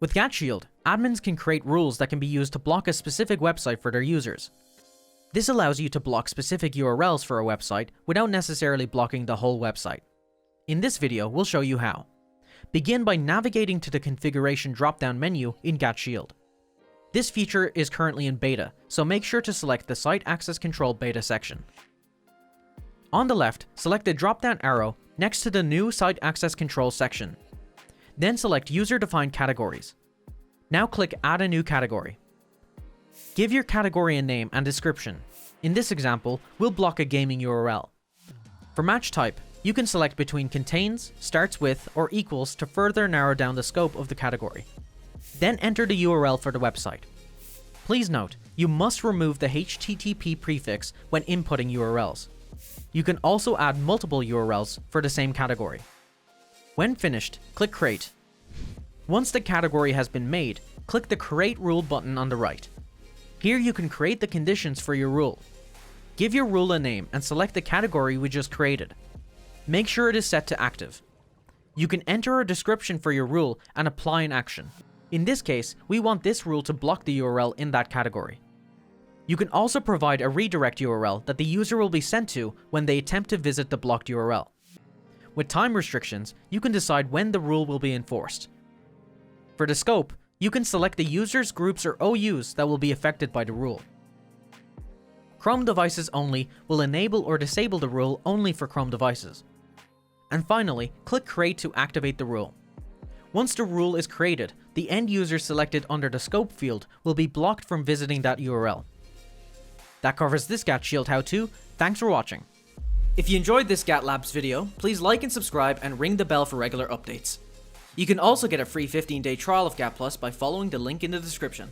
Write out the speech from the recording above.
With GAT Shield, admins can create rules that can be used to block a specific website for their users. This allows you to block specific URLs for a website without necessarily blocking the whole website. In this video, we'll show you how. Begin by navigating to the configuration drop-down menu in GAT Shield. This feature is currently in beta, so make sure to select the Site Access Control beta section. On the left, select the drop-down arrow next to the new Site Access Control section. Then select User-Defined Categories. Now click Add a new category. Give your category a name and description. In this example, we'll block a gaming URL. For match type, you can select between contains, starts with, or equals to further narrow down the scope of the category. Then enter the URL for the website. Please note, you must remove the HTTP prefix when inputting URLs. You can also add multiple URLs for the same category. When finished, click Create. Once the category has been made, click the Create Rule button on the right. Here you can create the conditions for your rule. Give your rule a name and select the category we just created. Make sure it is set to active. You can enter a description for your rule and apply an action. In this case, we want this rule to block the URL in that category. You can also provide a redirect URL that the user will be sent to when they attempt to visit the blocked URL. With time restrictions, you can decide when the rule will be enforced. For the scope, you can select the users, groups, or OUs that will be affected by the rule. Chrome devices only will enable or disable the rule only for Chrome devices. And finally, click Create to activate the rule. Once the rule is created, the end user selected under the Scope field will be blocked from visiting that URL. That covers this GAT Shield how-to. Thanks for watching. If you enjoyed this GAT Labs video, please like and subscribe and ring the bell for regular updates. You can also get a free 15-day trial of GAT Plus by following the link in the description.